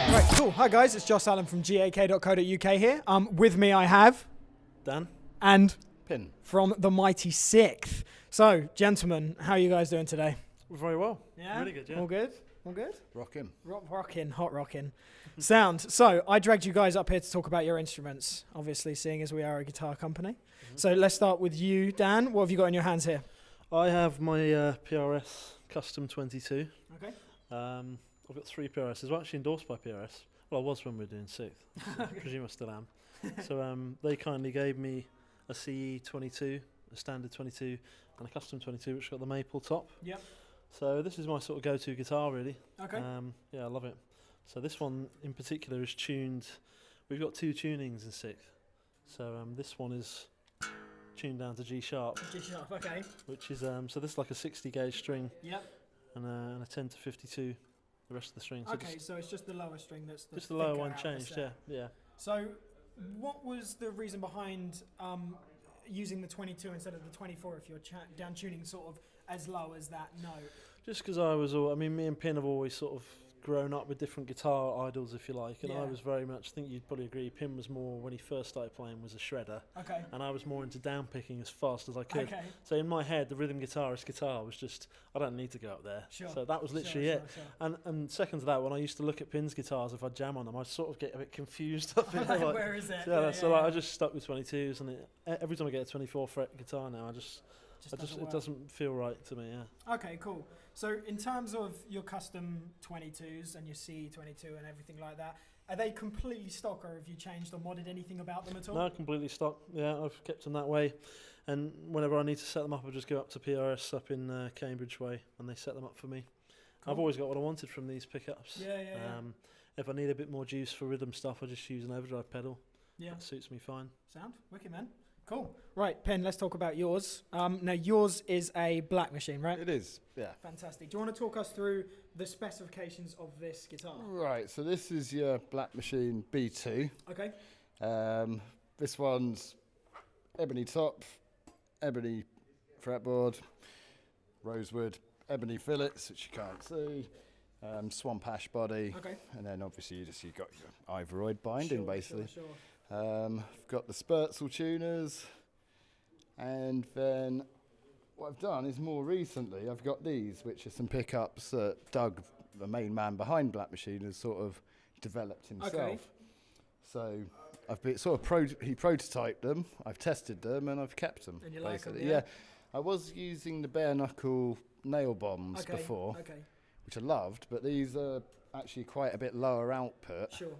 Right, cool. Hi guys, it's Josh Allen from gak.co.uk here. With me I have Dan and Pin. from the mighty Sikth. So, gentlemen, how are you guys doing today? very well. Yeah, Really good, yeah. All good. All good. Rockin'. Rockin', hot rockin'. Sound. So, I dragged you guys up here to talk about your instruments. Obviously, seeing as we are a guitar company. So let's start with you, Dan. What have you got in your hands here? I have my PRS Custom 22. Okay. I've got 3 PRSs. We're actually endorsed by PRS. Well, I was when we were doing Sikth. I presume I still am. So they kindly gave me a CE 22, a standard 22, and a custom 22, which got the maple top. Yep. So this is my sort of go-to guitar, really. Okay. Yeah, I love it. So this one in particular is tuned. We've got 2 tunings in Sikth. So this one is tuned down to G sharp. G sharp. Okay. Which is so this is like a 60 gauge string. Yep. And a 10 to 52. The rest of the strings. Okay, so it's just the lower string that's just the lower one thicker changed. out Yeah, yeah. So, what was the reason behind using the 22 instead of the 24 if you're down tuning sort of as low as that note? Just because I was, I mean, me and Pin have always sort of grown up with different guitar idols, if you like, and I was very much, I think you'd probably agree, Pin was more, when he first started playing, was a shredder. Okay. And I was more into down picking as fast as I could. Okay. So in my head, the rhythm guitarist guitar was just, I don't need to go up there. Sure. So that was literally it. Sure. And second to that, when I used to look at Pin's guitars, if I jam on them, I'd sort of get a bit confused. Like, where is it? So I just stuck with 22s, and every time I get a 24 fret guitar now, it doesn't feel right to me, yeah. Okay, cool. So in terms of your custom 22s and your C22 and everything like that, are they completely stock or have you changed or modded anything about them at all? No, completely stock. Yeah, I've kept them that way. And whenever I need to set them up, I just go up to PRS up in Cambridge Way and they set them up for me. Cool. I've always got what I wanted from these pickups. Yeah. If I need a bit more juice for rhythm stuff, I just use an overdrive pedal. Yeah. That suits me fine. Sound? Wicked, man. Cool. Right, Pen, let's talk about yours. Now, yours is a black machine, right? It is, yeah. Fantastic. Do you want to talk us through the specifications of this guitar? Right, so this is your black machine B2. Okay. This one's ebony top, ebony fretboard, rosewood, ebony fillets, which you can't see, swamp ash body, and then obviously you got your ivory binding, basically. Sure. I've got the Spurzel tuners, and then what I've done is more recently I've got these, which are some pickups that Doug, the main man behind Black Machine, has sort of developed himself. Okay. So I've been sort of he prototyped them, I've tested them, and I've kept them. And you like them, yeah. I was using the bare knuckle nail bombs before, which I loved, but these are actually quite a bit lower output. Sure.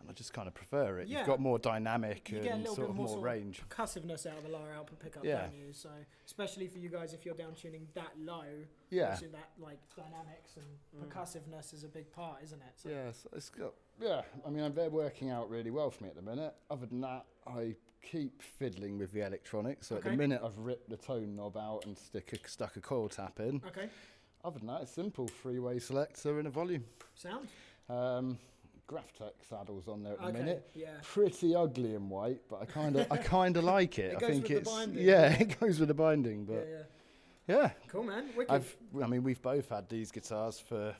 I just kind of prefer it. Yeah. You've got more dynamic and sort of more range. Percussiveness out of the lower output pickup, don't you? So, especially for you guys, if you're down tuning that low, that like dynamics and percussiveness is a big part, isn't it? So it's got. Yeah, I mean, they're working out really well for me at the minute. Other than that, I keep fiddling with the electronics. So at the minute, I've ripped the tone knob out and stuck a coil tap in. Okay. Other than that, it's simple: 3-way selector and a volume. Sound. Graphtec saddles on there at the minute. Yeah. Pretty ugly in white, but I kind of like it. It goes with the binding. It goes with the binding, but yeah. Cool, man. Wicked. I mean, we've both had these guitars for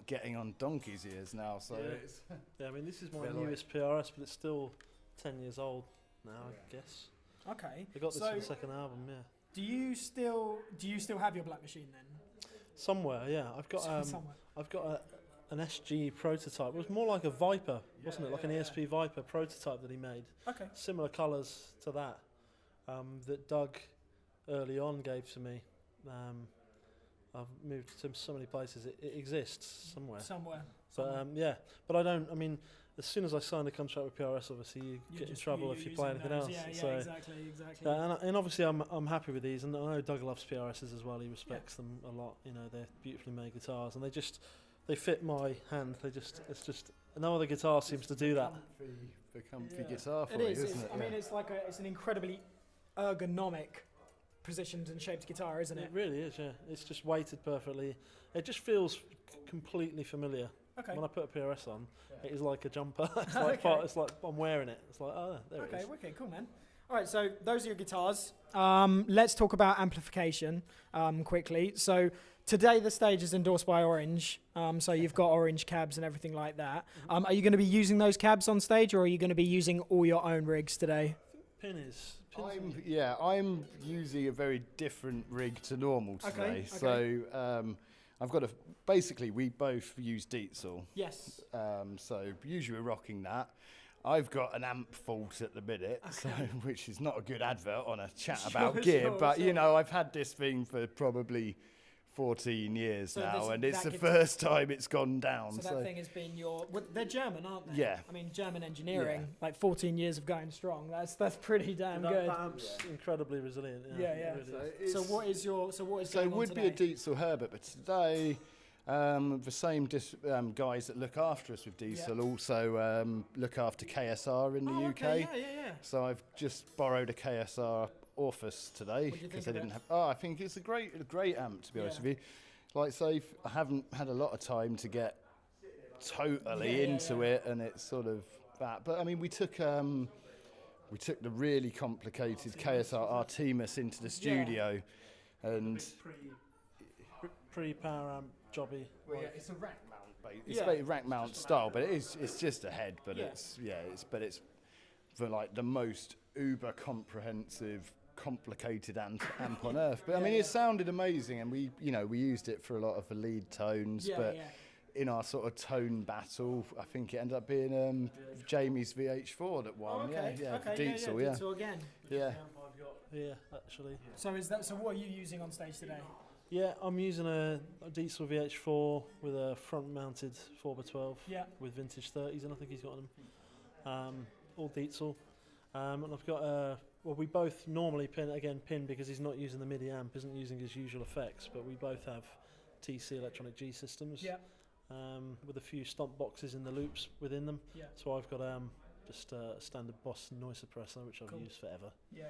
getting on donkey's years now. So I mean, this is my newest PRS, but it's still 10 years old now, I guess. Okay. I got this for the second album. Yeah. Do you still have your black machine then? Somewhere, yeah. I've got an SG prototype. It was more like a Viper, wasn't it? Like an ESP Viper prototype that he made. Okay. Similar colours to that that Doug early on gave to me. I've moved to so many places. It exists somewhere. But but I don't. I mean, as soon as I signed a contract with PRS, obviously you get in trouble if you play anything else. Yeah, exactly. And obviously I'm happy with these, and I know Doug loves PRSs as well. He respects them a lot. You know, they're beautifully made guitars, and they fit my hand. It's just no other guitar seems to do that. The comfy guitar for you, isn't it? I mean, it's an incredibly ergonomic positioned and shaped guitar, isn't it? It really is, yeah. It's just weighted perfectly. It just feels completely familiar. Okay. When I put a PRS on, it is like a jumper. It's like it's like I'm wearing it. It's like, oh, there it is. Okay, cool, man. All right, so those are your guitars. Let's talk about amplification quickly. So today the stage is endorsed by Orange. So you've got Orange cabs and everything like that. Are you going to be using those cabs on stage, or are you going to be using all your own rigs today? I'm using a very different rig to normal today. Okay. So I've got basically we both use Diesel. Yes. So usually we're rocking that. I've got an amp fault at the minute, so, which is not a good advert on a chat about gear, but you know, I've had this thing for probably 14 years now, and it's the first time it's gone down. So that thing has been they're German, aren't they? Yeah. I mean, German engineering, like 14 years of going strong. That's pretty damn good. That amp's incredibly resilient. Yeah. Really so what is it would be a Diesel Herbert, but today the same guys that look after us with Diesel also look after KSR in the UK. Okay. Yeah. So I've just borrowed a KSR Orpheus today because I didn't have. I think it's a great amp, to be honest with you. Like say, I haven't had a lot of time to get totally into it, and it's sort of that. But I mean, we took the really complicated KSR Artemis into the studio, and pre-power amp jobby. Well, it's a rack mount. It's a rack mount style, but it's just a head. But it's for like the most uber comprehensive, complicated amp on earth. But I mean, it sounded amazing, and we used it for a lot of the lead tones. In our sort of tone battle, I think it ended up being Jamie's VH4 that won. Diesel, Diesel again. Yeah. I've got here actually. So what are you using on stage today? Yeah, I'm using a Diesel VH4 with a front-mounted 4x12 with vintage 30s, and I think he's got them. All Diesel. And I've got we both normally pin because he's not using the MIDI amp, isn't using his usual effects, but we both have TC electronic G systems with a few stomp boxes in the loops within them. Yeah. So I've got just a standard Boss noise suppressor, which I've used forever. Yeah.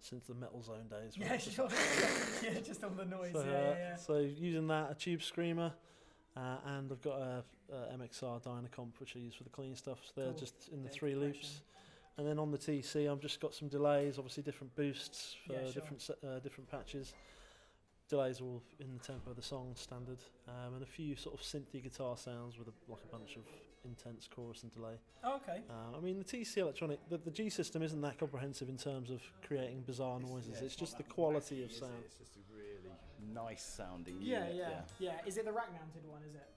Since the Metal Zone days. Yeah, sure. Just on the noise. So using that, a Tube Screamer, and I've got a MXR Dynacomp, which I use for the clean stuff. So they're just in the 3 loops. And then on the TC, I've just got some delays, obviously different boosts for different patches. Delays all in the tempo of the song, standard, and a few sort of synthy guitar sounds with a bunch of intense chorus and delay. Oh, okay. I mean, the TC electronic, the G system isn't that comprehensive in terms of creating bizarre noises. It's just the quality of sound. It's just a really nice sounding unit. Yeah. Is it the rack mounted one? Is it?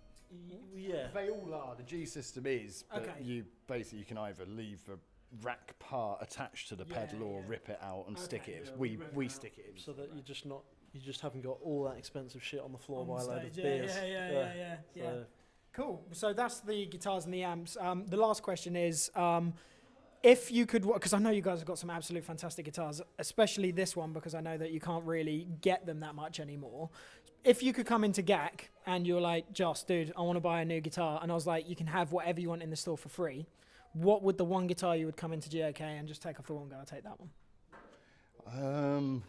Yeah. They all are. The G system is, but you can either leave the rack part attached to the pedal or rip it out and stick it. We stick it in so that you just haven't got all that expensive shit on the floor by a load of beers. Yeah. Cool. So that's the guitars and the amps. The last question is, if you could, because I know you guys have got some absolute fantastic guitars, especially this one, because I know that you can't really get them that much anymore. If you could come into GAC and you're like, Joss, dude, I want to buy a new guitar, and I was like, you can have whatever you want in the store for free, what would the one guitar you would come into GOK and just take off the wall and go, I'll take that one?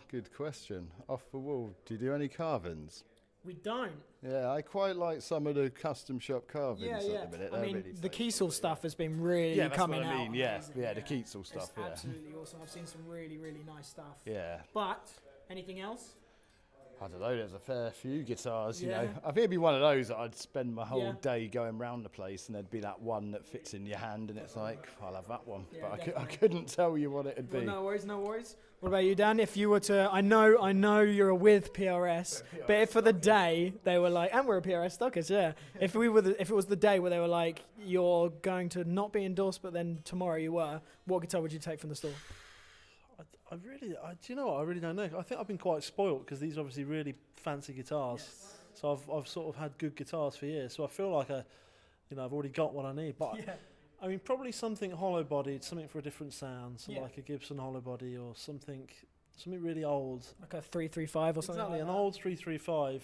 Good question. Off the wall, do you do any carvings? We don't. Yeah, I quite like some of the custom shop carvings at the minute. I mean, really the Kiesel stuff has been really coming out. The Kiesel stuff. It's absolutely awesome. I've seen some really, really nice stuff. Yeah. But anything else? I don't know, there's a fair few guitars, you know. I think it'd be one of those that I'd spend my whole day going round the place, and there'd be that one that fits in your hand, and it's like, I'll have that one. Yeah, but I couldn't tell you what it'd be. No worries. What about you, Dan? If you were to, I know you're with PRS, but if for the day they were like, and we're a PRS stockers, if it was the day where they were like, you're going to not be endorsed, but then tomorrow you were, what guitar would you take from the store? Do you know what? I really don't know. I think I've been quite spoilt because these are obviously really fancy guitars. Yes. So I've sort of had good guitars for years. So I feel like I've already got what I need. But I mean, probably something hollow-bodied, something for a different sound, like a Gibson hollow body or something really old, like a 335 or something. Exactly, an old 335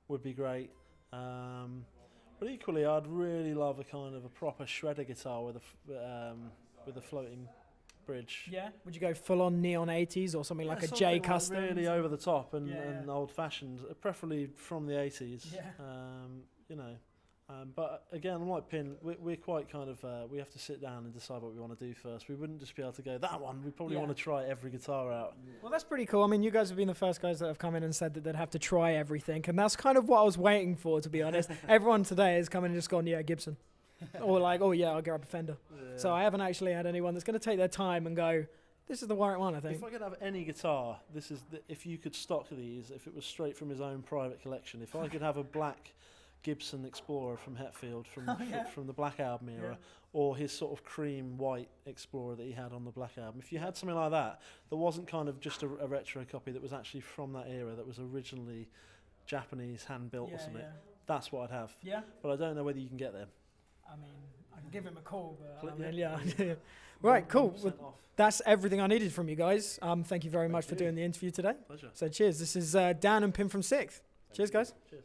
would be great. But equally, I'd really love a kind of a proper shredder guitar with a floating bridge. Yeah. Would you go full on neon 80s or something like a J Custom? Like really over the top and old fashioned, preferably from the 80s. Yeah. But again, unlike Pin, we're quite kind of, we have to sit down and decide what we want to do first. We wouldn't just be able to go, that one, we probably want to try every guitar out. Well, that's pretty cool. I mean, you guys have been the first guys that have come in and said that they'd have to try everything, and that's kind of what I was waiting for, to be honest. Everyone today has come in and just gone, yeah, Gibson. Or like, oh yeah, I'll grab a Fender. Yeah. So I haven't actually had anyone that's going to take their time and go, this is the right one, I think. If I could have any guitar, this is if you could stock these, if it was straight from his own private collection, if I could have a black Gibson Explorer from Hetfield from the Black Album era, or his sort of cream white Explorer that he had on the Black Album. If you had something like that wasn't kind of just a retro copy, that was actually from that era, that was originally Japanese hand built or something, that's what I'd have. Yeah. But I don't know whether you can get them. I mean, I can give him a call, but Right, cool. Well, that's everything I needed from you guys. Thank you very much for doing the interview today. Pleasure. So cheers. This is Dan and Pim from Sikth. Cheers, guys. Cheers.